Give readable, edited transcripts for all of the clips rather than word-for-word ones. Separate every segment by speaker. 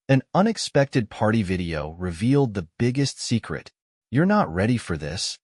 Speaker 1: An unexpected party video revealed the biggest secret. You're not ready for this.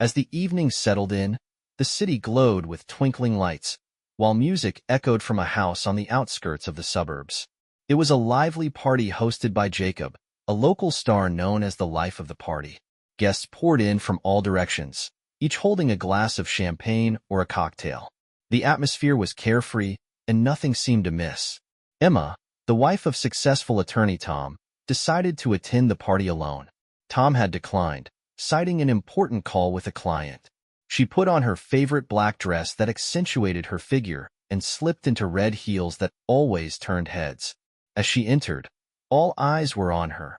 Speaker 1: As the evening settled in, the city glowed with twinkling lights, while music echoed from a house on the outskirts of the suburbs. It was a lively party hosted by Jacob, a local star known as the life of the party. Guests poured in from all directions, each holding a glass of champagne or a cocktail. The atmosphere was carefree, and nothing seemed amiss. Emma, the wife of successful attorney Tom, decided to attend the party alone. Tom had declined, citing an important call with a client. She put on her favorite black dress that accentuated her figure and slipped into red heels that always turned heads. As she entered, all eyes were on her.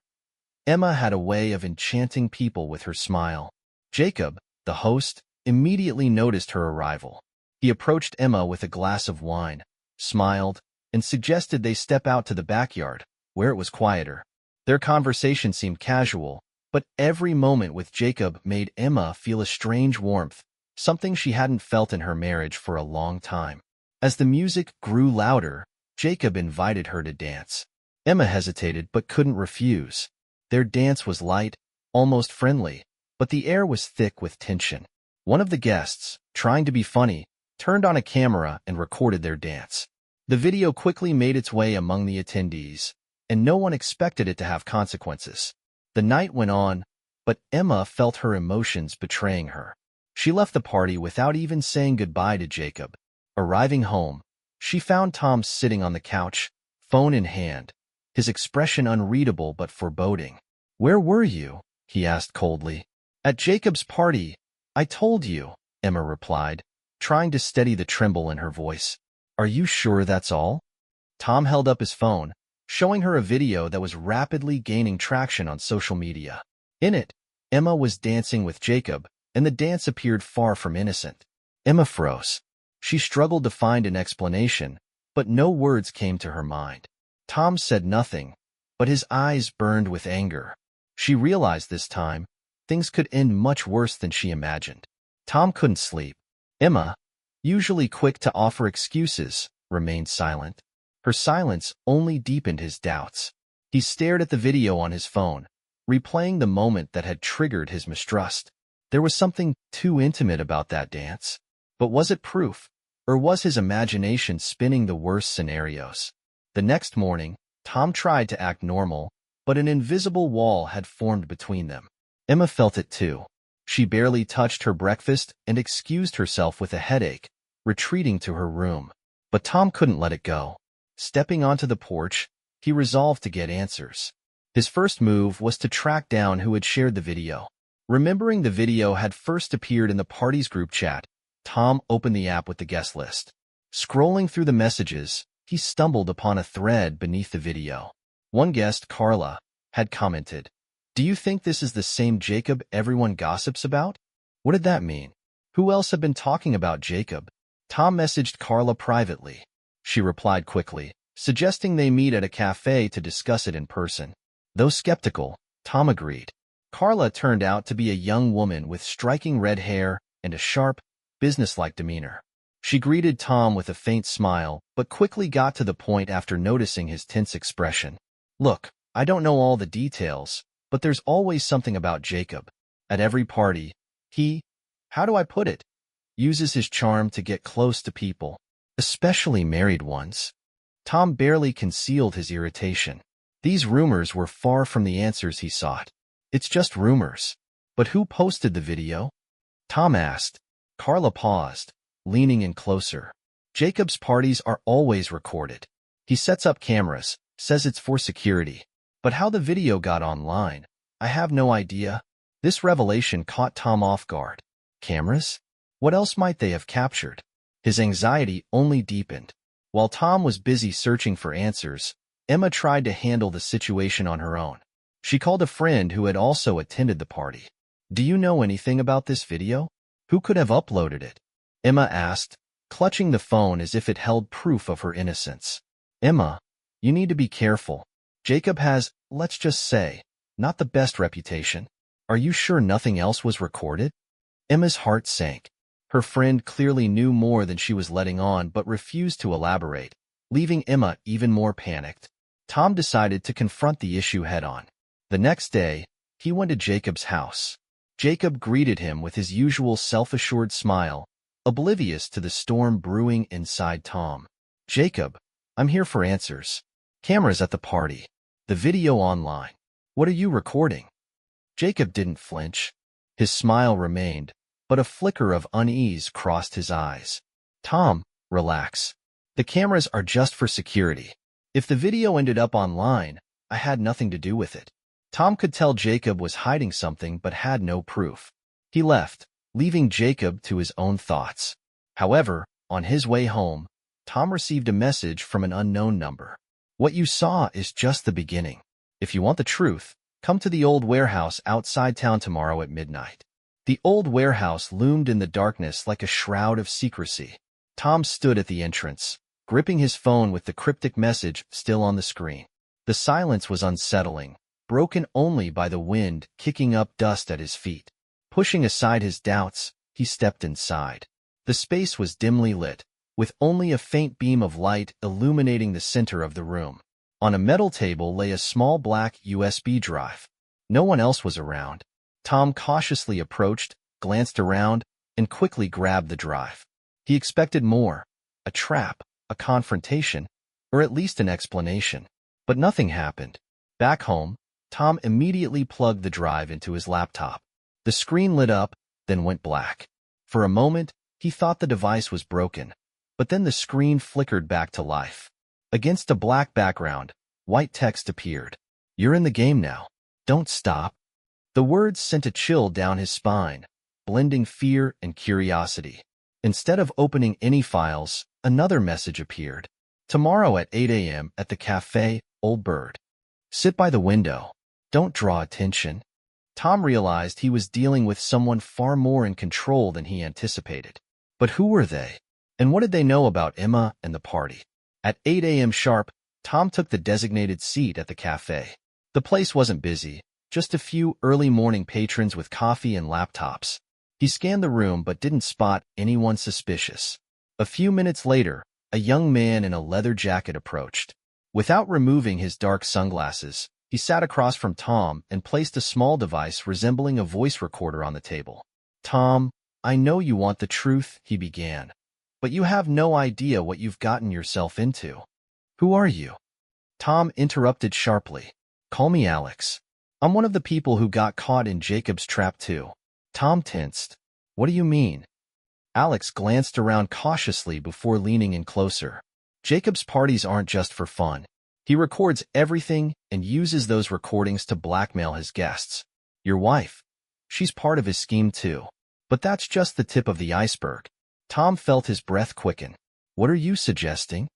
Speaker 1: Emma had a way of enchanting people with her smile. Jacob, the host, immediately noticed her arrival. He approached Emma with a glass of wine, smiled, and suggested they step out to the backyard, where it was quieter. Their conversation seemed casual, but every moment with Jacob made Emma feel a strange warmth, something she hadn't felt in her marriage for a long time. As the music grew louder, Jacob invited her to dance. Emma hesitated but couldn't refuse. Their dance was light, almost friendly, but the air was thick with tension. One of the guests, trying to be funny, turned on a camera and recorded their dance. The video quickly made its way among the attendees, and no one expected it to have consequences. The night went on, but Emma felt her emotions betraying her. She left the party without even saying goodbye to Jacob. Arriving home, she found Tom sitting on the couch, phone in hand, his expression unreadable but foreboding. "Where were you?" he asked coldly. "At Jacob's party. I told you," Emma replied, trying to steady the tremble in her voice. "Are you sure that's all?" Tom held up his phone, showing her a video that was rapidly gaining traction on social media. In it, Emma was dancing with Jacob, and the dance appeared far from innocent. Emma froze. She struggled to find an explanation, but no words came to her mind. Tom said nothing, but his eyes burned with anger. She realized this time, things could end much worse than she imagined. Tom couldn't sleep. Emma, usually quick to offer excuses, remained silent. Her silence only deepened his doubts. He stared at the video on his phone, replaying the moment that had triggered his mistrust. There was something too intimate about that dance. But was it proof, or was his imagination spinning the worst scenarios? The next morning, Tom tried to act normal, but an invisible wall had formed between them. Emma felt it too. She barely touched her breakfast and excused herself with a headache, retreating to her room. But Tom couldn't let it go. Stepping onto the porch, he resolved to get answers. His first move was to track down who had shared the video. Remembering the video had first appeared in the party's group chat, Tom opened the app with the guest list. Scrolling through the messages, he stumbled upon a thread beneath the video. One guest, Carla, had commented, "Do you think this is the same Jacob everyone gossips about?" What did that mean? Who else had been talking about Jacob? Tom messaged Carla privately. She replied quickly, suggesting they meet at a cafe to discuss it in person. Though skeptical, Tom agreed. Carla turned out to be a young woman with striking red hair and a sharp, businesslike demeanor. She greeted Tom with a faint smile, but quickly got to the point after noticing his tense expression. "Look, I don't know all the details, but there's always something about Jacob. At every party, how do I put it, uses his charm to get close to people, especially married ones." Tom barely concealed his irritation. These rumors were far from the answers he sought. "It's just rumors." "But who posted the video?" Tom asked. Carla paused, leaning in closer. "Jacob's parties are always recorded. He sets up cameras, says it's for security. But how the video got online, I have no idea." This revelation caught Tom off guard. Cameras? What else might they have captured? His anxiety only deepened. While Tom was busy searching for answers, Emma tried to handle the situation on her own. She called a friend who had also attended the party. "Do you know anything about this video? Who could have uploaded it?" Emma asked, clutching the phone as if it held proof of her innocence. "Emma, you need to be careful. Jacob has, let's just say, not the best reputation. Are you sure nothing else was recorded?" Emma's heart sank. Her friend clearly knew more than she was letting on but refused to elaborate, leaving Emma even more panicked. Tom decided to confront the issue head-on. The next day, he went to Jacob's house. Jacob greeted him with his usual self-assured smile, oblivious to the storm brewing inside Tom. "Jacob, I'm here for answers. Cameras at the party. The video online. What are you recording?" Jacob didn't flinch. His smile remained, but a flicker of unease crossed his eyes. "Tom, relax. The cameras are just for security. If the video ended up online, I had nothing to do with it." Tom could tell Jacob was hiding something but had no proof. He left, leaving Jacob to his own thoughts. However, on his way home, Tom received a message from an unknown number. "What you saw is just the beginning. If you want the truth, come to the old warehouse outside town tomorrow at midnight." The old warehouse loomed in the darkness like a shroud of secrecy. Tom stood at the entrance, gripping his phone with the cryptic message still on the screen. The silence was unsettling, broken only by the wind kicking up dust at his feet. Pushing aside his doubts, he stepped inside. The space was dimly lit, with only a faint beam of light illuminating the center of the room. On a metal table lay a small black USB drive. No one else was around. Tom cautiously approached, glanced around, and quickly grabbed the drive. He expected more, a trap, a confrontation, or at least an explanation. But nothing happened. Back home, Tom immediately plugged the drive into his laptop. The screen lit up, then went black. For a moment, he thought the device was broken, but then the screen flickered back to life. Against a black background, white text appeared. "You're in the game now. Don't stop." The words sent a chill down his spine, blending fear and curiosity. Instead of opening any files, another message appeared. "Tomorrow at 8 a.m. at the cafe, Old Bird. Sit by the window. Don't draw attention." Tom realized he was dealing with someone far more in control than he anticipated. But who were they? And what did they know about Emma and the party? At 8 a.m. sharp, Tom took the designated seat at the cafe. The place wasn't busy, just a few early morning patrons with coffee and laptops. He scanned the room but didn't spot anyone suspicious. A few minutes later, a young man in a leather jacket approached. Without removing his dark sunglasses, he sat across from Tom and placed a small device resembling a voice recorder on the table. "Tom, I know you want the truth," he began, "but you have no idea what you've gotten yourself into." "Who are you?" Tom interrupted sharply. "Call me Alex. I'm one of the people who got caught in Jacob's trap too." Tom tensed. "What do you mean?" Alex glanced around cautiously before leaning in closer. "Jacob's parties aren't just for fun. He records everything and uses those recordings to blackmail his guests. Your wife, she's part of his scheme too. But that's just the tip of the iceberg." Tom felt his breath quicken. "What are you suggesting?"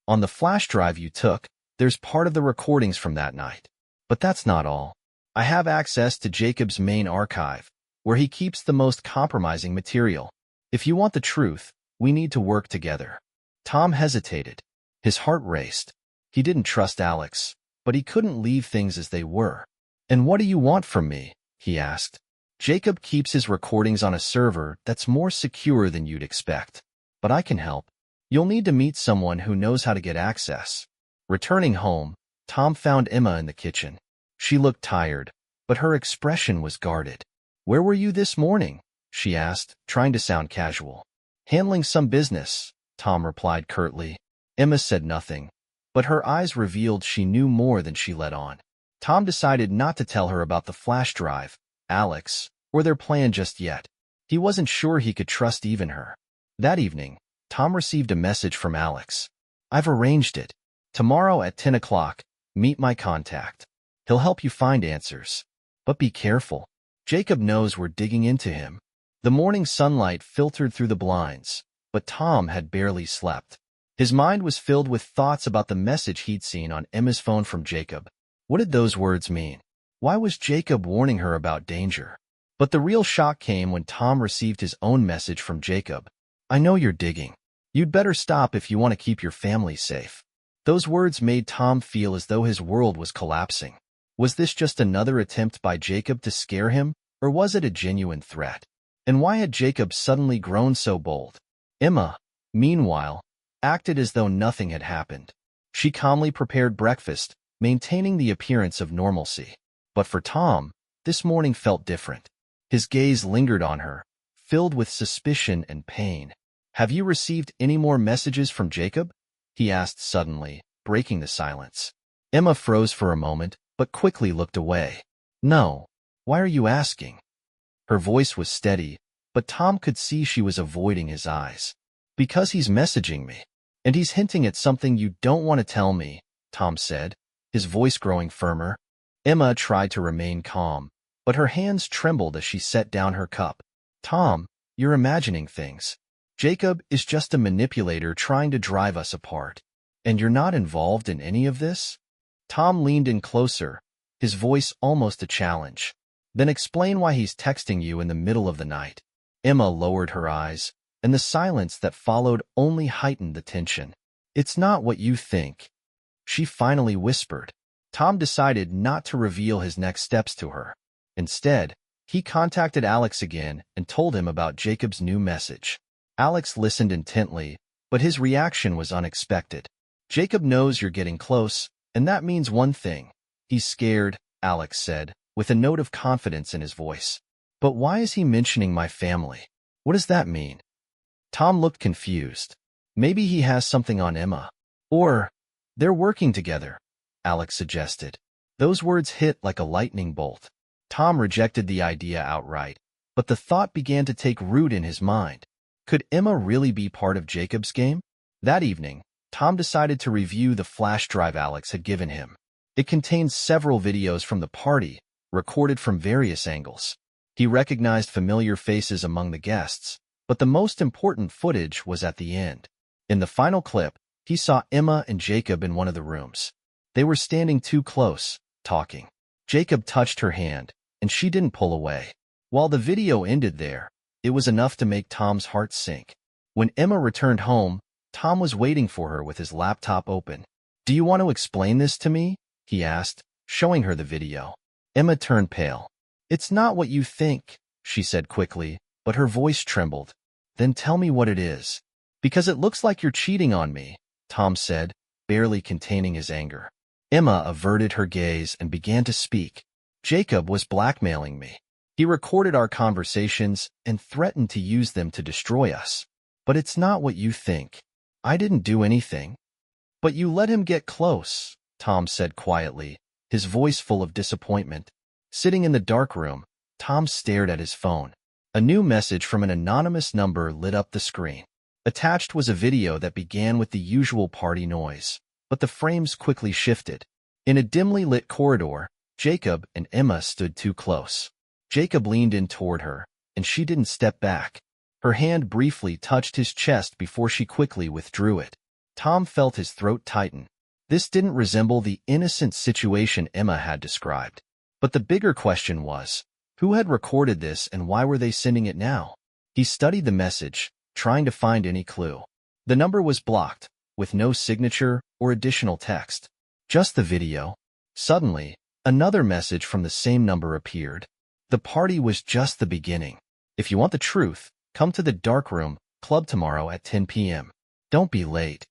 Speaker 1: "On the flash drive you took, there's part of the recordings from that night. But that's not all. I have access to Jacob's main archive, where he keeps the most compromising material. If you want the truth, we need to work together." Tom hesitated. His heart raced. He didn't trust Alex, but he couldn't leave things as they were. "And what do you want from me?" he asked. "Jacob keeps his recordings on a server that's more secure than you'd expect. But I can help. You'll need to meet someone who knows how to get access." Returning home, Tom found Emma in the kitchen. She looked tired, but her expression was guarded. "Where were you this morning?" she asked, trying to sound casual. "Handling some business," Tom replied curtly. Emma said nothing, but her eyes revealed she knew more than she let on. Tom decided not to tell her about the flash drive, Alex, or their plan just yet. He wasn't sure he could trust even her. That evening, Tom received a message from Alex. "I've arranged it. Tomorrow at 10 o'clock, meet my contact. He'll help you find answers. But be careful. Jacob knows we're digging into him." The morning sunlight filtered through the blinds, but Tom had barely slept. His mind was filled with thoughts about the message he'd seen on Emma's phone from Jacob. What did those words mean? Why was Jacob warning her about danger? But the real shock came when Tom received his own message from Jacob. "I know you're digging. You'd better stop if you want to keep your family safe." Those words made Tom feel as though his world was collapsing. Was this just another attempt by Jacob to scare him, or was it a genuine threat? And why had Jacob suddenly grown so bold? Emma, meanwhile, acted as though nothing had happened. She calmly prepared breakfast, maintaining the appearance of normalcy. But for Tom, this morning felt different. His gaze lingered on her, filled with suspicion and pain. "Have you received any more messages from Jacob?" he asked suddenly, breaking the silence. Emma froze for a moment, but quickly looked away. "No. Why are you asking?" Her voice was steady, but Tom could see she was avoiding his eyes. "Because he's messaging me. And he's hinting at something you don't want to tell me," Tom said, his voice growing firmer. Emma tried to remain calm, but her hands trembled as she set down her cup. "Tom, you're imagining things. Jacob is just a manipulator trying to drive us apart. And you're not involved in any of this?" Tom leaned in closer, his voice almost a challenge. "Then explain why he's texting you in the middle of the night." Emma lowered her eyes, and the silence that followed only heightened the tension. "It's not what you think," she finally whispered. Tom decided not to reveal his next steps to her. Instead, he contacted Alex again and told him about Jacob's new message. Alex listened intently, but his reaction was unexpected. "Jacob knows you're getting close, and that means one thing. He's scared," Alex said, with a note of confidence in his voice. "But why is he mentioning my family? What does that mean?" Tom looked confused. "Maybe he has something on Emma. Or they're working together," Alex suggested. Those words hit like a lightning bolt. Tom rejected the idea outright, but the thought began to take root in his mind. Could Emma really be part of Jacob's game? That evening, Tom decided to review the flash drive Alex had given him. It contained several videos from the party, recorded from various angles. He recognized familiar faces among the guests, but the most important footage was at the end. In the final clip, he saw Emma and Jacob in one of the rooms. They were standing too close, talking. Jacob touched her hand, and she didn't pull away. While the video ended there, it was enough to make Tom's heart sink. When Emma returned home, Tom was waiting for her with his laptop open. "Do you want to explain this to me?" he asked, showing her the video. Emma turned pale. "It's not what you think," she said quickly, but her voice trembled. "Then tell me what it is." "Because it looks like you're cheating on me," Tom said, barely containing his anger. Emma averted her gaze and began to speak. "Jacob was blackmailing me. He recorded our conversations and threatened to use them to destroy us. But it's not what you think. I didn't do anything." "But you let him get close," Tom said quietly, his voice full of disappointment. Sitting in the dark room, Tom stared at his phone. A new message from an anonymous number lit up the screen. Attached was a video that began with the usual party noise, but the frames quickly shifted. In a dimly lit corridor, Jacob and Emma stood too close. Jacob leaned in toward her, and she didn't step back. Her hand briefly touched his chest before she quickly withdrew it. Tom felt his throat tighten. This didn't resemble the innocent situation Emma had described. But the bigger question was, who had recorded this and why were they sending it now? He studied the message, trying to find any clue. The number was blocked, with no signature or additional text. Just the video. Suddenly, another message from the same number appeared. "The party was just the beginning. If you want the truth, come to the dark room club tomorrow at 10 p.m. Don't be late."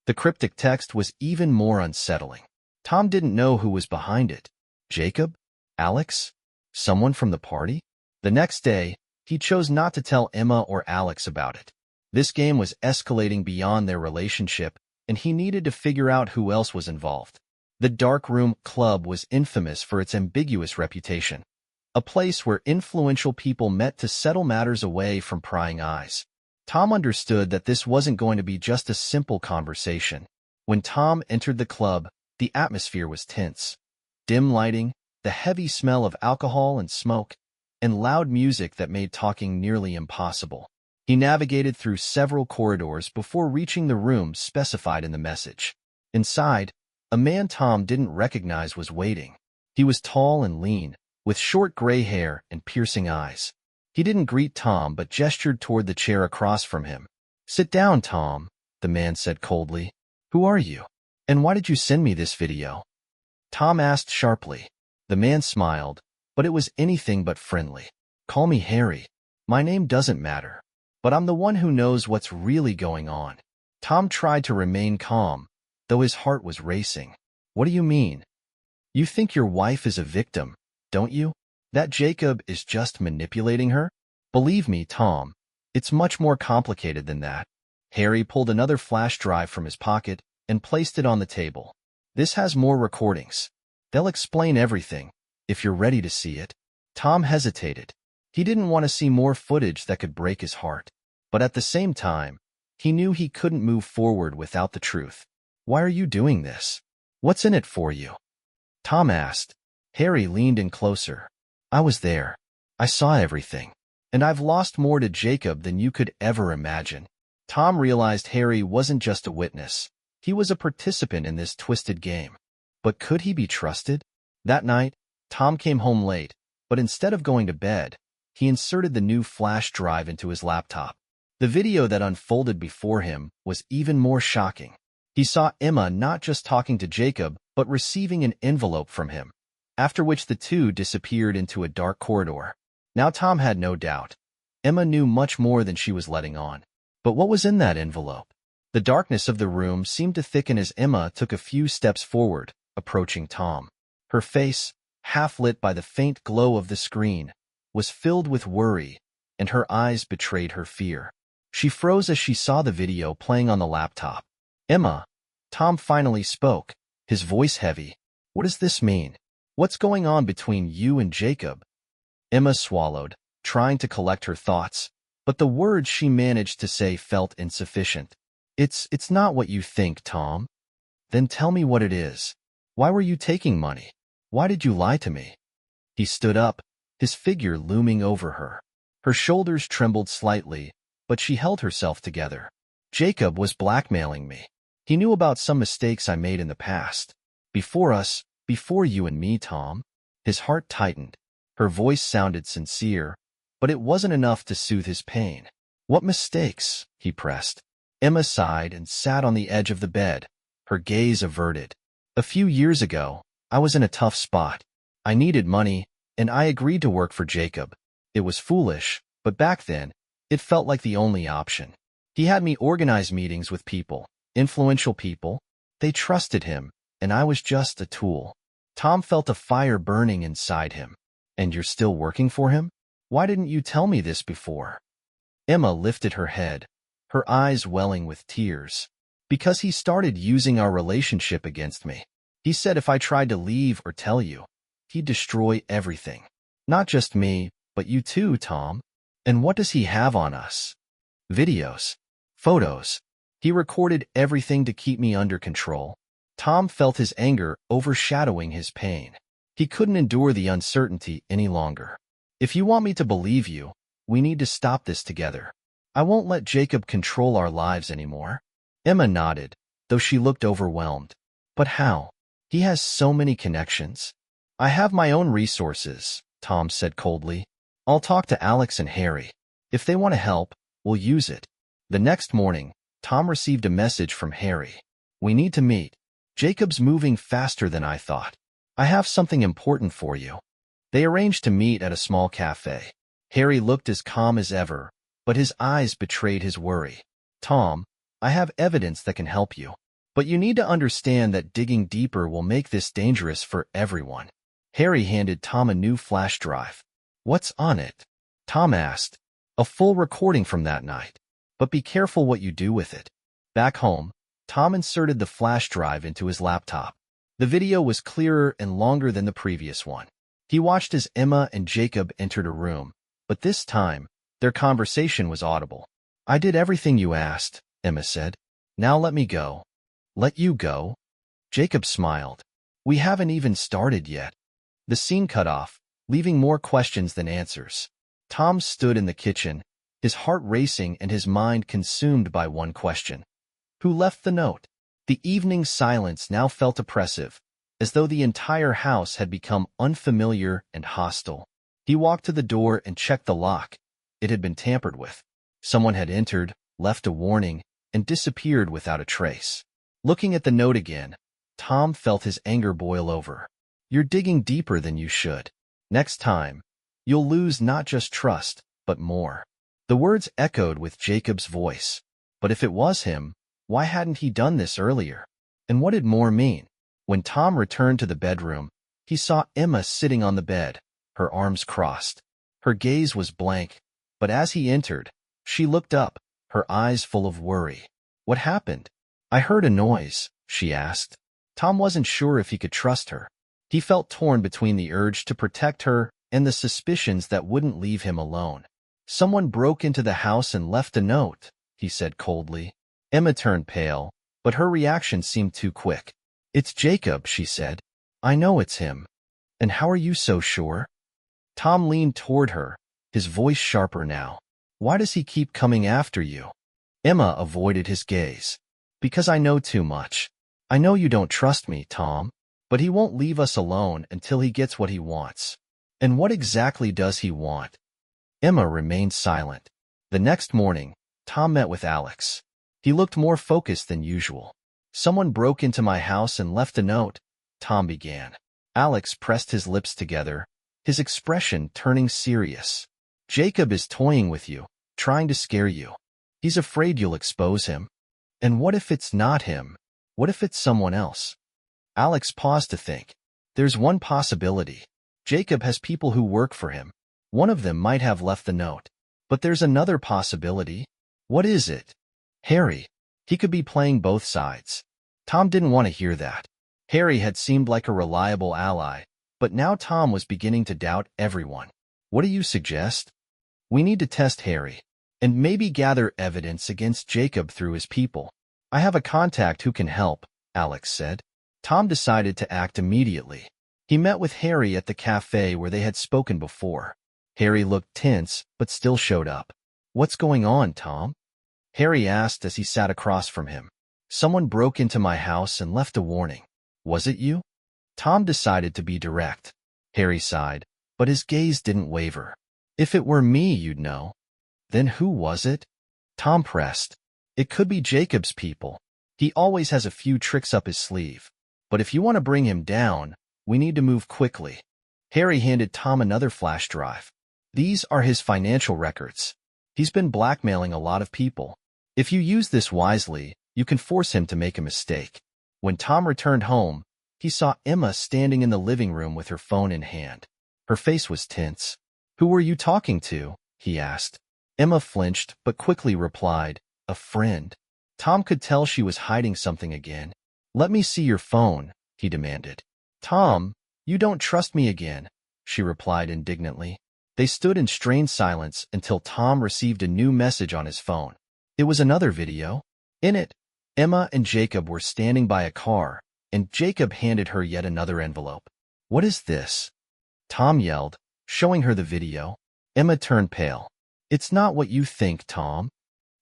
Speaker 1: The cryptic text was even more unsettling. Tom didn't know who was behind it. Jacob? Alex? Someone from the party? The next day, he chose not to tell Emma or Alex about it. This game was escalating beyond their relationship, and he needed to figure out who else was involved. The Dark Room Club was infamous for its ambiguous reputation, a place where influential people met to settle matters away from prying eyes. Tom understood that this wasn't going to be just a simple conversation. When Tom entered the club, the atmosphere was tense. Dim lighting, the heavy smell of alcohol and smoke, and loud music that made talking nearly impossible. He navigated through several corridors before reaching the room specified in the message. Inside, a man Tom didn't recognize was waiting. He was tall and lean, with short gray hair and piercing eyes. He didn't greet Tom but gestured toward the chair across from him. "Sit down, Tom," the man said coldly. "Who are you? And why did you send me this video?" Tom asked sharply. The man smiled, but it was anything but friendly. "Call me Harry. My name doesn't matter, but I'm the one who knows what's really going on." Tom tried to remain calm, though his heart was racing. "What do you mean?" You think your wife is a victim, don't you? That Jacob is just manipulating her? Believe me, Tom, it's much more complicated than that. Harry pulled another flash drive from his pocket and placed it on the table. This has more recordings. They'll explain everything, if you're ready to see it. Tom hesitated. He didn't want to see more footage that could break his heart. But at the same time, he knew he couldn't move forward without the truth. Why are you doing this? What's in it for you? Tom asked. Harry leaned in closer. I was there. I saw everything. And I've lost more to Jacob than you could ever imagine. Tom realized Harry wasn't just a witness. He was a participant in this twisted game. But could he be trusted? That night, Tom came home late, but instead of going to bed, he inserted the new flash drive into his laptop. The video that unfolded before him was even more shocking. He saw Emma not just talking to Jacob, but receiving an envelope from him, after which the two disappeared into a dark corridor. Now Tom had no doubt. Emma knew much more than she was letting on. But what was in that envelope? The darkness of the room seemed to thicken as Emma took a few steps forward, approaching Tom. Her face, half lit by the faint glow of the screen, was filled with worry, and her eyes betrayed her fear. She froze as she saw the video playing on the laptop. Emma, Tom finally spoke, his voice heavy. What does this mean? What's going on between you and Jacob? Emma swallowed, trying to collect her thoughts, but the words she managed to say felt insufficient. It's not what you think, Tom. Then tell me what it is. Why were you taking money? Why did you lie to me? He stood up, his figure looming over her. Her shoulders trembled slightly, but she held herself together. Jacob was blackmailing me. He knew about some mistakes I made in the past. Before you and me, Tom. His heart tightened. Her voice sounded sincere, but it wasn't enough to soothe his pain. What mistakes? He pressed. Emma sighed and sat on the edge of the bed, her gaze averted. A few years ago, I was in a tough spot. I needed money, and I agreed to work for Jacob. It was foolish, but back then, it felt like the only option. He had me organize meetings with people, influential people. They trusted him, and I was just a tool. Tom felt a fire burning inside him. And you're still working for him? Why didn't you tell me this before? Emma lifted her head, her eyes welling with tears. Because he started using our relationship against me. He said if I tried to leave or tell you, he'd destroy everything. Not just me, but you too, Tom. And what does he have on us? Videos. Photos. He recorded everything to keep me under control. Tom felt his anger overshadowing his pain. He couldn't endure the uncertainty any longer. If you want me to believe you, we need to stop this together. I won't let Jacob control our lives anymore. Emma nodded, though she looked overwhelmed. But how? He has so many connections. I have my own resources, Tom said coldly. I'll talk to Alex and Harry. If they want to help, we'll use it. The next morning, Tom received a message from Harry. We need to meet. Jacob's moving faster than I thought. I have something important for you. They arranged to meet at a small cafe. Harry looked as calm as ever, but his eyes betrayed his worry. Tom, I have evidence that can help you. But you need to understand that digging deeper will make this dangerous for everyone. Harry handed Tom a new flash drive. What's on it? Tom asked. A full recording from that night. But be careful what you do with it. Back home, Tom inserted the flash drive into his laptop. The video was clearer and longer than the previous one. He watched as Emma and Jacob entered a room, but this time, their conversation was audible. I did everything you asked, Emma said. Now let me go. Let you go? Jacob smiled. We haven't even started yet. The scene cut off, leaving more questions than answers. Tom stood in the kitchen, his heart racing and his mind consumed by one question. Who left the note? The evening silence now felt oppressive, as though the entire house had become unfamiliar and hostile. He walked to the door and checked the lock. It had been tampered with. Someone had entered, left a warning, and disappeared without a trace. Looking at the note again, Tom felt his anger boil over. You're digging deeper than you should. Next time, you'll lose not just trust, but more. The words echoed with Jacob's voice. But if it was him, why hadn't he done this earlier? And what did more mean? When Tom returned to the bedroom, He saw Emma sitting on the bed, her arms crossed. Her gaze was blank, but as he entered, she looked up, her eyes full of worry. "What happened?" "I heard a noise," she asked. Tom wasn't sure if he could trust her. He felt torn between the urge to protect her and the suspicions that wouldn't leave him alone. "Someone broke into the house and left a note," he said coldly. Emma turned pale, but her reaction seemed too quick. "It's Jacob," she said. "I know it's him." "And how are you so sure?" Tom leaned toward her, his voice sharper now. "Why does he keep coming after you?" Emma avoided his gaze. "Because I know too much. I know you don't trust me, Tom, but he won't leave us alone until he gets what he wants." "And what exactly does he want?" Emma remained silent. The next morning, Tom met with Alex. He looked more focused than usual. "Someone broke into my house and left a note," Tom began. Alex pressed his lips together, his expression turning serious. "Jacob is toying with you, trying to scare you. He's afraid you'll expose him." "And what if it's not him? What if it's someone else?" Alex paused to think. "There's one possibility. Jacob has people who work for him. One of them might have left the note. But there's another possibility." "What is it?" "Harry. He could be playing both sides." Tom didn't want to hear that. Harry had seemed like a reliable ally, but now Tom was beginning to doubt everyone. "What do you suggest?" "We need to test Harry, and maybe gather evidence against Jacob through his people." "I have a contact who can help," Alex said. Tom decided to act immediately. He met with Harry at the cafe where they had spoken before. Harry looked tense, but still showed up. "What's going on, Tom?" Harry asked as he sat across from him. "Someone broke into my house and left a warning." "Was it you?" Tom decided to be direct. Harry sighed, but his gaze didn't waver. "If it were me, you'd know." "Then who was it?" Tom pressed. "It could be Jacob's people. He always has a few tricks up his sleeve. But if you want to bring him down, we need to move quickly." Harry handed Tom another flash drive. "These are his financial records. He's been blackmailing a lot of people. If you use this wisely, you can force him to make a mistake." When Tom returned home, he saw Emma standing in the living room with her phone in hand. Her face was tense. "Who were you talking to?" he asked. Emma flinched, but quickly replied, "A friend." Tom could tell she was hiding something again. "Let me see your phone," he demanded. "Tom, you don't trust me again," she replied indignantly. They stood in strained silence until Tom received a new message on his phone. It was another video. In it, Emma and Jacob were standing by a car, and Jacob handed her yet another envelope. "What is this?" Tom yelled, showing her the video. Emma turned pale. "It's not what you think, Tom."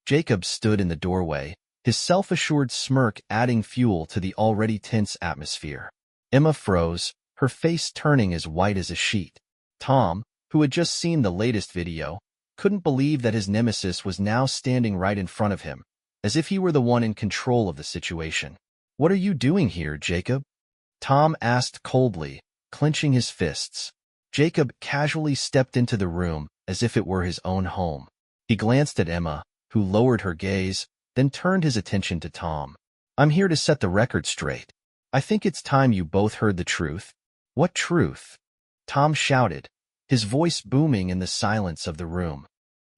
Speaker 1: Jacob stood in the doorway, his self-assured smirk adding fuel to the already tense atmosphere. Emma froze, her face turning as white as a sheet. Tom, who had just seen the latest video, couldn't believe that his nemesis was now standing right in front of him, as if he were the one in control of the situation. "What are you doing here, Jacob?" Tom asked coldly, clenching his fists. Jacob casually stepped into the room as if it were his own home. He glanced at Emma, who lowered her gaze, then turned his attention to Tom. "I'm here to set the record straight. I think it's time you both heard the truth." "What truth?" Tom shouted, his voice booming in the silence of the room.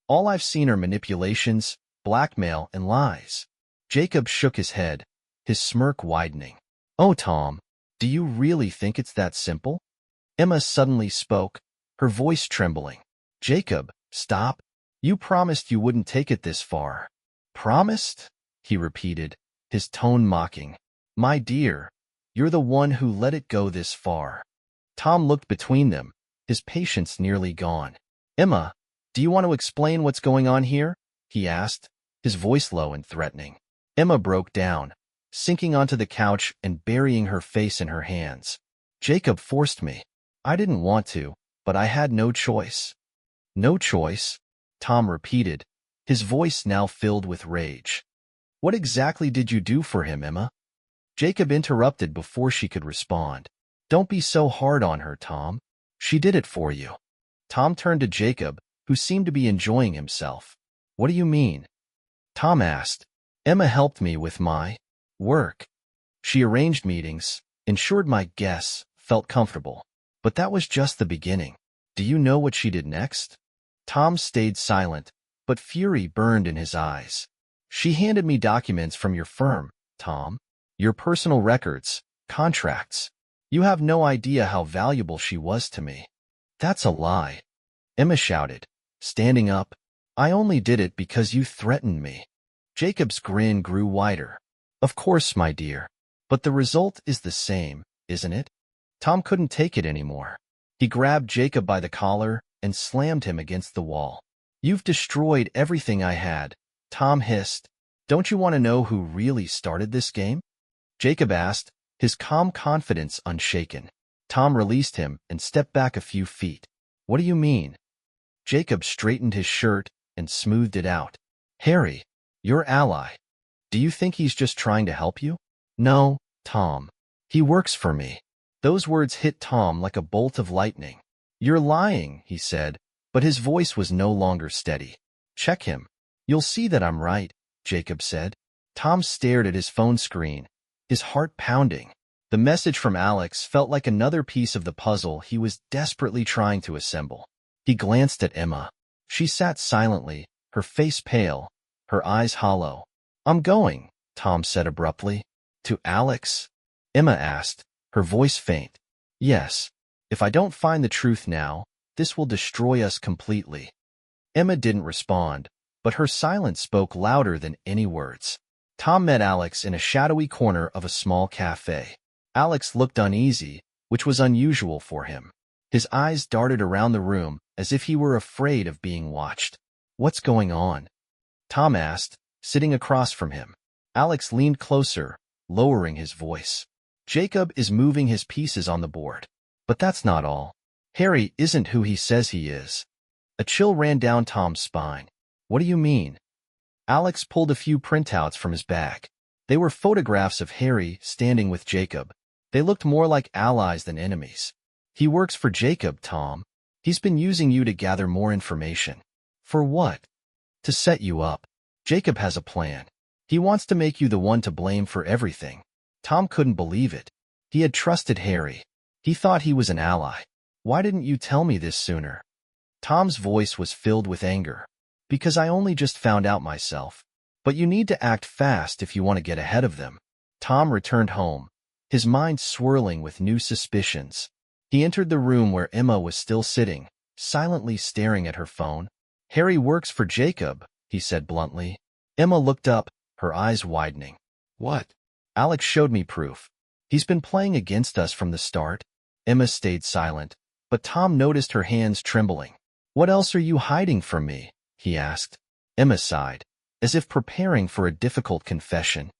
Speaker 1: "All I've seen are manipulations, blackmail, and lies." Jacob shook his head, his smirk widening. "Oh, Tom, do you really think it's that simple?" Emma suddenly spoke, her voice trembling. "Jacob, stop. You promised you wouldn't take it this far." "Promised?" he repeated, his tone mocking. "My dear, you're the one who let it go this far." Tom looked between them, his patience nearly gone. "Emma, do you want to explain what's going on here?" he asked, his voice low and threatening. Emma broke down, sinking onto the couch and burying her face in her hands. "Jacob forced me. I didn't want to, but I had no choice." "No choice?" Tom repeated, his voice now filled with rage. "What exactly did you do for him, Emma?" Jacob interrupted before she could respond. "Don't be so hard on her, Tom. She did it for you." Tom turned to Jacob, who seemed to be enjoying himself. "What do you mean?" Tom asked. "Emma helped me with my work. She arranged meetings, ensured my guests, felt comfortable. But that was just the beginning. Do you know what she did next? Tom stayed silent, but fury burned in his eyes. She handed me documents from your firm, Tom. Your personal records, contracts. You have no idea how valuable she was to me. That's a lie. Emma shouted, standing up. I only did it because you threatened me. Jacob's grin grew wider. Of course, my dear. But the result is the same, isn't it? Tom couldn't take it anymore. He grabbed Jacob by the collar and slammed him against the wall. You've destroyed everything I had, Tom hissed. Don't you want to know who really started this game? Jacob asked, his calm confidence unshaken. Tom released him and stepped back a few feet. What do you mean? Jacob straightened his shirt and smoothed it out. Harry, your ally. Do you think he's just trying to help you? No, Tom. He works for me. Those words hit Tom like a bolt of lightning. You're lying, he said, but his voice was no longer steady. Check him. You'll see that I'm right, Jacob said. Tom stared at his phone screen, his heart pounding. The message from Alex felt like another piece of the puzzle he was desperately trying to assemble. He glanced at Emma. She sat silently, her face pale, her eyes hollow. I'm going, Tom said abruptly. To Alex? Emma asked, her voice faint. Yes. If I don't find the truth now, this will destroy us completely. Emma didn't respond, but her silence spoke louder than any words. Tom met Alex in a shadowy corner of a small cafe. Alex looked uneasy, which was unusual for him. His eyes darted around the room as if he were afraid of being watched. What's going on? Tom asked, sitting across from him. Alex leaned closer, lowering his voice. Jacob is moving his pieces on the board. But that's not all. Harry isn't who he says he is. A chill ran down Tom's spine. What do you mean? Alex pulled a few printouts from his bag. They were photographs of Harry standing with Jacob. They looked more like allies than enemies. He works for Jacob, Tom. He's been using you to gather more information. For what? To set you up. Jacob has a plan. He wants to make you the one to blame for everything. Tom couldn't believe it. He had trusted Harry. He thought he was an ally. Why didn't you tell me this sooner? Tom's voice was filled with anger. Because I only just found out myself. But you need to act fast if you want to get ahead of them. Tom returned home, his mind swirling with new suspicions. He entered the room where Emma was still sitting, silently staring at her phone. Harry works for Jacob, he said bluntly. Emma looked up, her eyes widening. What? Alex showed me proof. He's been playing against us from the start. Emma stayed silent, but Tom noticed her hands trembling. What else are you hiding from me? He asked. Emma sighed, as if preparing for a difficult confession.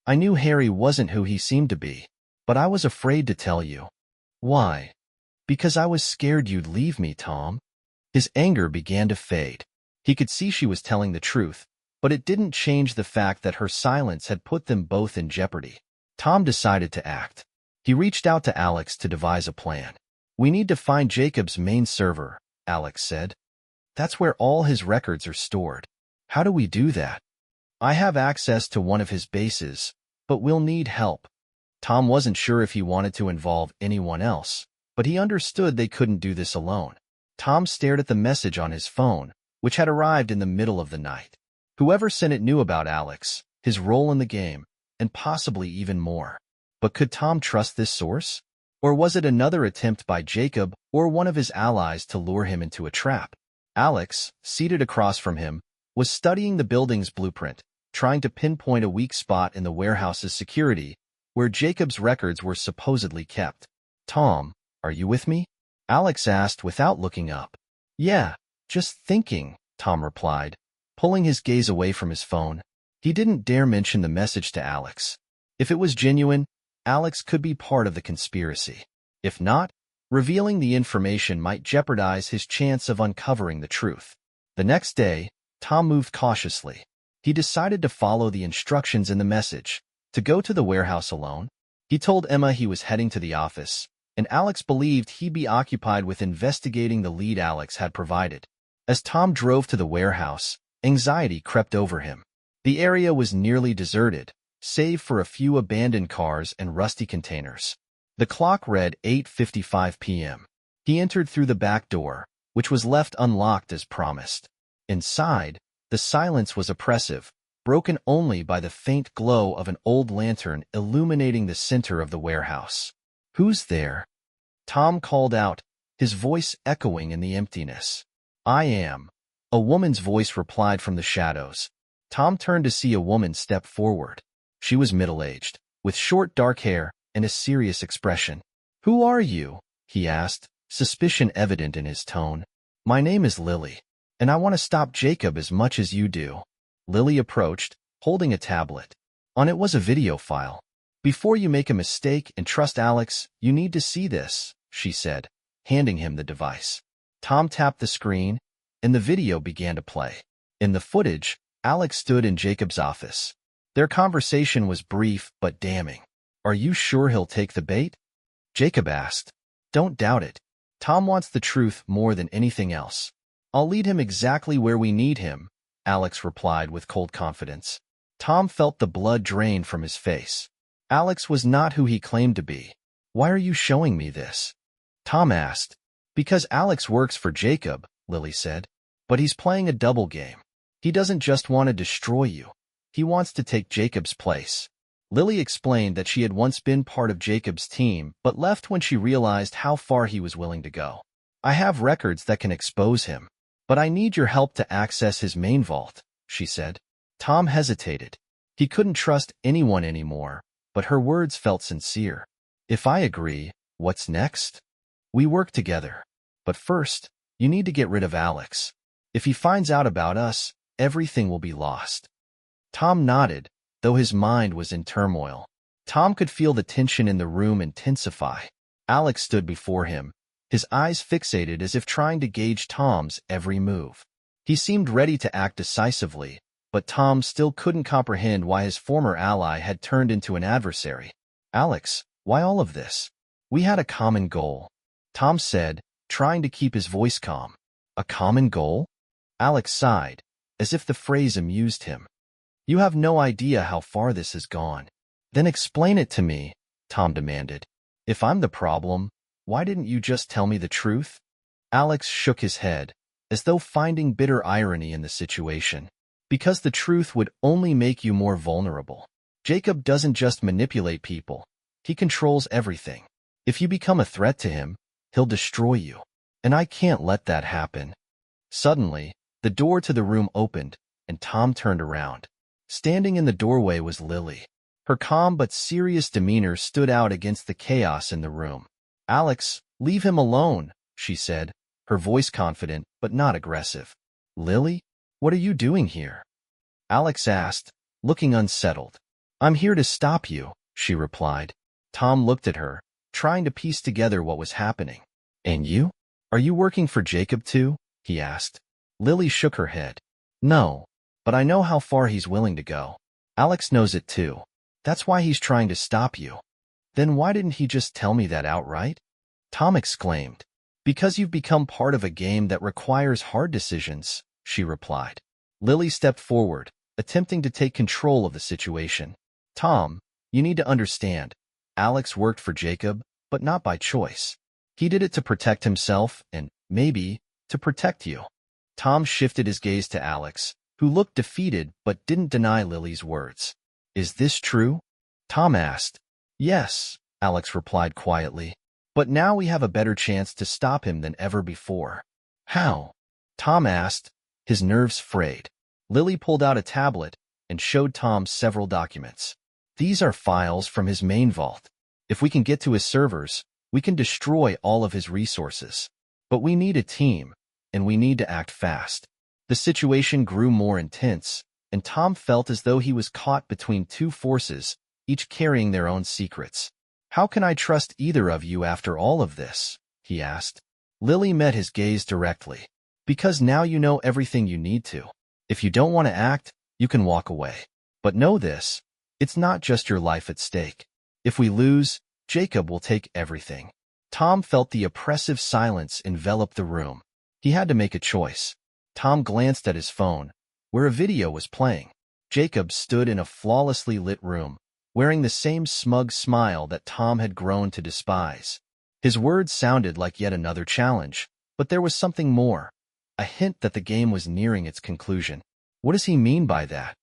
Speaker 1: I knew Harry wasn't who he seemed to be, but I was afraid to tell you. Why? Because I was scared you'd leave me, Tom. His anger began to fade. He could see she was telling the truth, but it didn't change the fact that her silence had put them both in jeopardy. Tom decided to act. He reached out to Alex to devise a plan. We need to find Jacob's main server, Alex said. That's where all his records are stored. How do we do that? I have access to one of his bases, but we'll need help. Tom wasn't sure if he wanted to involve anyone else, but he understood they couldn't do this alone. Tom stared at the message on his phone, which had arrived in the middle of the night. Whoever sent it knew about Alex, his role in the game, and possibly even more. But could Tom trust this source? Or was it another attempt by Jacob or one of his allies to lure him into a trap? Alex, seated across from him, was studying the building's blueprint, trying to pinpoint a weak spot in the warehouse's security, where Jacob's records were supposedly kept. Tom, are you with me? Alex asked without looking up. Yeah, just thinking, Tom replied, pulling his gaze away from his phone. He didn't dare mention the message to Alex. If it was genuine, Alex could be part of the conspiracy. If not, revealing the information might jeopardize his chance of uncovering the truth. The next day, Tom moved cautiously. He decided to follow the instructions in the message, to go to the warehouse alone. He told Emma he was heading to the office, and Alex believed he'd be occupied with investigating the lead Alex had provided. As Tom drove to the warehouse, anxiety crept over him. The area was nearly deserted, save for a few abandoned cars and rusty containers. The clock read 8:55 p.m. He entered through the back door, which was left unlocked as promised. Inside, the silence was oppressive, broken only by the faint glow of an old lantern illuminating the center of the warehouse. "Who's there?" Tom called out, his voice echoing in the emptiness. "I am," a woman's voice replied from the shadows. Tom turned to see a woman step forward. She was middle-aged, with short dark hair and a serious expression. "Who are you?" he asked, suspicion evident in his tone. "My name is Lily, and I want to stop Jacob as much as you do." Lily approached, holding a tablet. On it was a video file. "Before you make a mistake and trust Alex, you need to see this," she said, handing him the device. Tom tapped the screen, and the video began to play. In the footage, Alex stood in Jacob's office. Their conversation was brief but damning. "Are you sure he'll take the bait?" Jacob asked. "Don't doubt it. Tom wants the truth more than anything else." "I'll lead him exactly where we need him," Alex replied with cold confidence. Tom felt the blood drain from his face. Alex was not who he claimed to be. "Why are you showing me this?" Tom asked. "Because Alex works for Jacob," Lily said. "But he's playing a double game. He doesn't just want to destroy you. He wants to take Jacob's place." Lily explained that she had once been part of Jacob's team, but left when she realized how far he was willing to go. "I have records that can expose him, but I need your help to access his main vault," she said. Tom hesitated. He couldn't trust anyone anymore, but her words felt sincere. "If I agree, what's next?" "We work together. But first, you need to get rid of Alex. If he finds out about us, everything will be lost." Tom nodded, though his mind was in turmoil. Tom could feel the tension in the room intensify. Alex stood before him, his eyes fixated as if trying to gauge Tom's every move. He seemed ready to act decisively, but Tom still couldn't comprehend why his former ally had turned into an adversary. "Alex, why all of this?" "We had a common goal," Tom said, trying to keep his voice calm. "A common goal?" Alex sighed, as if the phrase amused him. "You have no idea how far this has gone." "Then explain it to me," Tom demanded. "If I'm the problem, why didn't you just tell me the truth?" Alex shook his head, as though finding bitter irony in the situation. "Because the truth would only make you more vulnerable. Jacob doesn't just manipulate people. He controls everything. If you become a threat to him, he'll destroy you. And I can't let that happen." Suddenly, the door to the room opened, and Tom turned around. Standing in the doorway was Lily. Her calm but serious demeanor stood out against the chaos in the room. "Alex, leave him alone," she said, her voice confident but not aggressive. "Lily, what are you doing here?" Alex asked, looking unsettled. "I'm here to stop you," she replied. Tom looked at her, trying to piece together what was happening. "And you? Are you working for Jacob too?" he asked. Lily shook her head. "No, but I know how far he's willing to go. Alex knows it too. That's why he's trying to stop you." "Then why didn't he just tell me that outright?" Tom exclaimed. "Because you've become part of a game that requires hard decisions," she replied. Lily stepped forward, attempting to take control of the situation. "Tom, you need to understand. Alex worked for Jacob, but not by choice. He did it to protect himself and, maybe, to protect you." Tom shifted his gaze to Alex, who looked defeated but didn't deny Lily's words. "Is this true?" Tom asked. "Yes," Alex replied quietly. "But now we have a better chance to stop him than ever before." "How?" Tom asked, his nerves frayed. Lily pulled out a tablet and showed Tom several documents. "These are files from his main vault. If we can get to his servers, we can destroy all of his resources. But we need a team, and we need to act fast." The situation grew more intense, and Tom felt as though he was caught between two forces, each carrying their own secrets. "How can I trust either of you after all of this?" he asked. Lily met his gaze directly. "Because now you know everything you need to. If you don't want to act, you can walk away. But know this, it's not just your life at stake. If we lose, Jacob will take everything." Tom felt the oppressive silence envelop the room. He had to make a choice. Tom glanced at his phone, where a video was playing. Jacob stood in a flawlessly lit room, wearing the same smug smile that Tom had grown to despise. His words sounded like yet another challenge, but there was something more, a hint that the game was nearing its conclusion. What does he mean by that?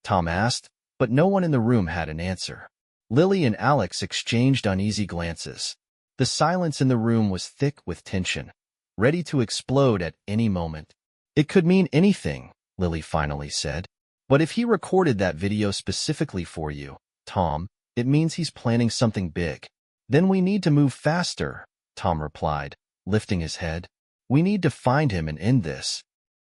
Speaker 1: Tom asked, but no one in the room had an answer. Lily and Alex exchanged uneasy glances. The silence in the room was thick with tension, ready to explode at any moment. It could mean anything, Lily finally said. But if he recorded that video specifically for you, Tom, it means he's planning something big. Then we need to move faster, Tom replied, lifting his head. We need to find him and end this.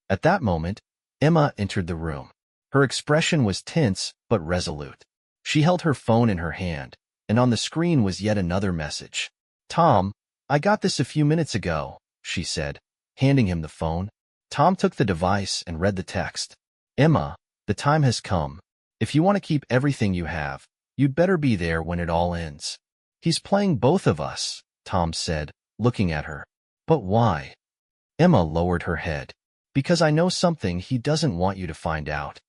Speaker 1: At that moment, Emma entered the room. Her expression was tense but resolute. She held her phone in her hand, and on the screen was yet another message. Tom, I got this a few minutes ago, she said, handing him the phone. Tom took the device and read the text. Emma, the time has come. If you want to keep everything you have, you'd better be there when it all ends. He's playing both of us, Tom said, looking at her. But why? Emma lowered her head. Because I know something he doesn't want you to find out.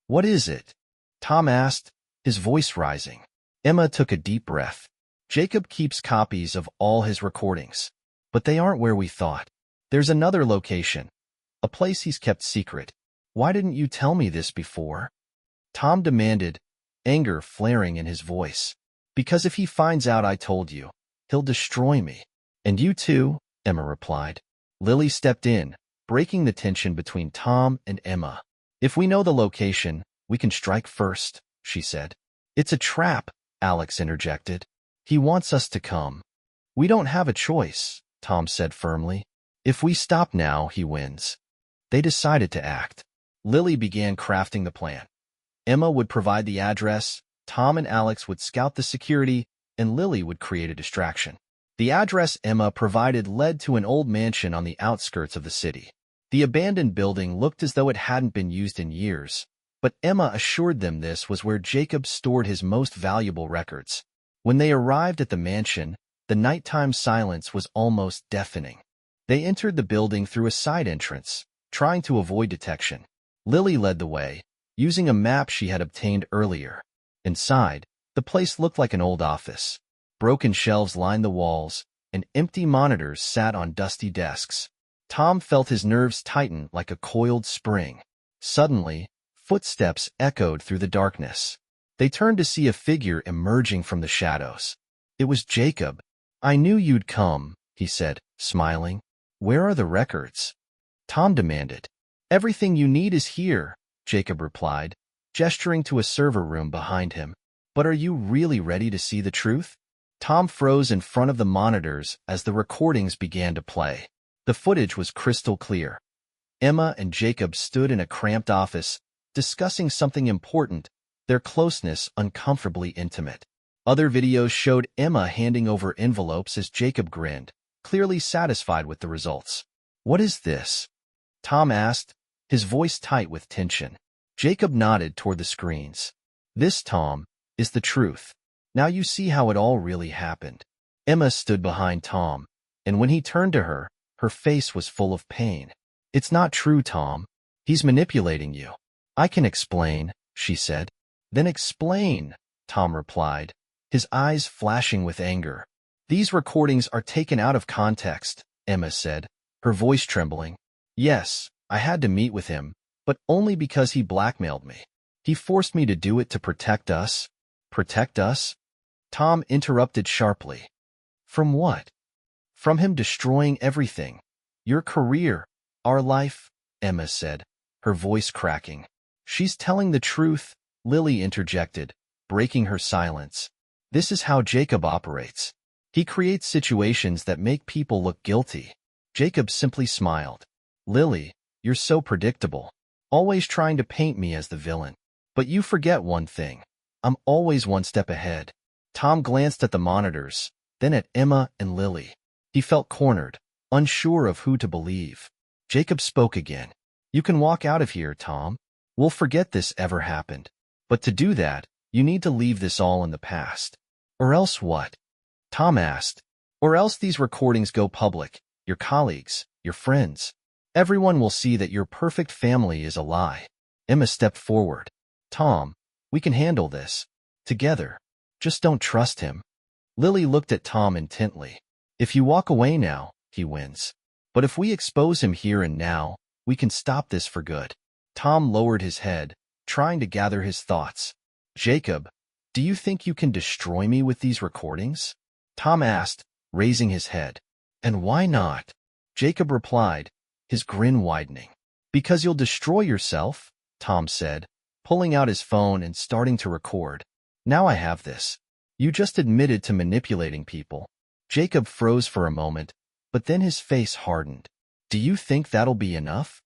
Speaker 1: What is it? Tom asked, his voice rising. Emma took a deep breath. Jacob keeps copies of all his recordings, but they aren't where we thought. There's another location, a place he's kept secret. Why didn't you tell me this before? Tom demanded, anger flaring in his voice. Because if he finds out I told you, he'll destroy me. And you too, Emma replied. Lily stepped in, breaking the tension between Tom and Emma. If we know the location, we can strike first, she said. It's a trap, Alex interjected. He wants us to come. We don't have a choice, Tom said firmly. If we stop now, he wins. They decided to act. Lily began crafting the plan. Emma would provide the address, Tom and Alex would scout the security, and Lily would create a distraction. The address Emma provided led to an old mansion on the outskirts of the city. The abandoned building looked as though it hadn't been used in years, but Emma assured them this was where Jacob stored his most valuable records. When they arrived at the mansion, the nighttime silence was almost deafening. They entered the building through a side entrance, trying to avoid detection. Lily led the way, using a map she had obtained earlier. Inside, the place looked like an old office. Broken shelves lined the walls, and empty monitors sat on dusty desks. Tom felt his nerves tighten like a coiled spring. Suddenly, footsteps echoed through the darkness. They turned to see a figure emerging from the shadows. It was Jacob. I knew you'd come, he said, smiling. Where are the records? Tom demanded. Everything you need is here, Jacob replied, gesturing to a server room behind him. But are you really ready to see the truth? Tom froze in front of the monitors as the recordings began to play. The footage was crystal clear. Emma and Jacob stood in a cramped office, discussing something important, their closeness uncomfortably intimate. Other videos showed Emma handing over envelopes as Jacob grinned, clearly satisfied with the results. What is this? Tom asked, his voice tight with tension. Jacob nodded toward the screens. This, Tom, is the truth. Now you see how it all really happened. Emma stood behind Tom, and when he turned to her, her face was full of pain. It's not true, Tom. He's manipulating you. I can explain, she said. Then explain, Tom replied, his eyes flashing with anger. These recordings are taken out of context, Emma said, her voice trembling. Yes, I had to meet with him, but only because he blackmailed me. He forced me to do it to protect us. Protect us? Tom interrupted sharply. From what? From him destroying everything. Your career, our life, Emma said, her voice cracking. She's telling the truth, Lily interjected, breaking her silence. This is how Jacob operates. He creates situations that make people look guilty. Jacob simply smiled. Lily, you're so predictable, always trying to paint me as the villain. But you forget one thing. I'm always one step ahead. Tom glanced at the monitors, then at Emma and Lily. He felt cornered, unsure of who to believe. Jacob spoke again. You can walk out of here, Tom. We'll forget this ever happened. But to do that, you need to leave this all in the past. Or else what? Tom asked. Or else these recordings go public. Your colleagues, your friends. Everyone will see that your perfect family is a lie. Emma stepped forward. Tom, we can handle this. Together. Just don't trust him. Lily looked at Tom intently. If you walk away now, he wins. But if we expose him here and now, we can stop this for good. Tom lowered his head, trying to gather his thoughts. Jacob, do you think you can destroy me with these recordings? Tom asked, raising his head. And why not? Jacob replied, his grin widening. Because you'll destroy yourself, Tom said, pulling out his phone and starting to record. Now I have this. You just admitted to manipulating people. Jacob froze for a moment, but then his face hardened. Do you think that'll be enough?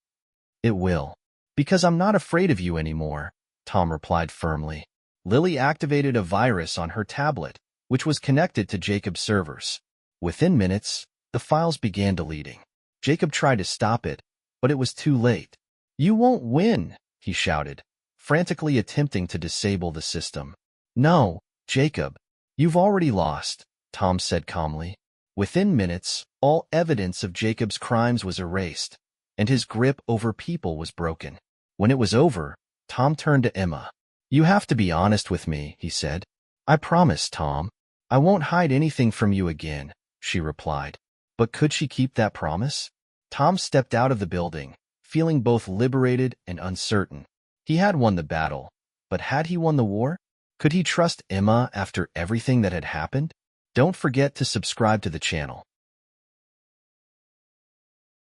Speaker 1: It will. Because I'm not afraid of you anymore, Tom replied firmly. Lily activated a virus on her tablet, which was connected to Jacob's servers. Within minutes, the files began deleting. Jacob tried to stop it, but it was too late. You won't win, he shouted, frantically attempting to disable the system. No, Jacob, you've already lost, Tom said calmly. Within minutes, all evidence of Jacob's crimes was erased, and his grip over people was broken. When it was over, Tom turned to Emma. You have to be honest with me, he said. I promise, Tom. I won't hide anything from you again, she replied. But could she keep that promise? Tom stepped out of the building, feeling both liberated and uncertain. He had won the battle, but had he won the war? Could he trust Emma after everything that had happened? Don't forget to subscribe to the channel.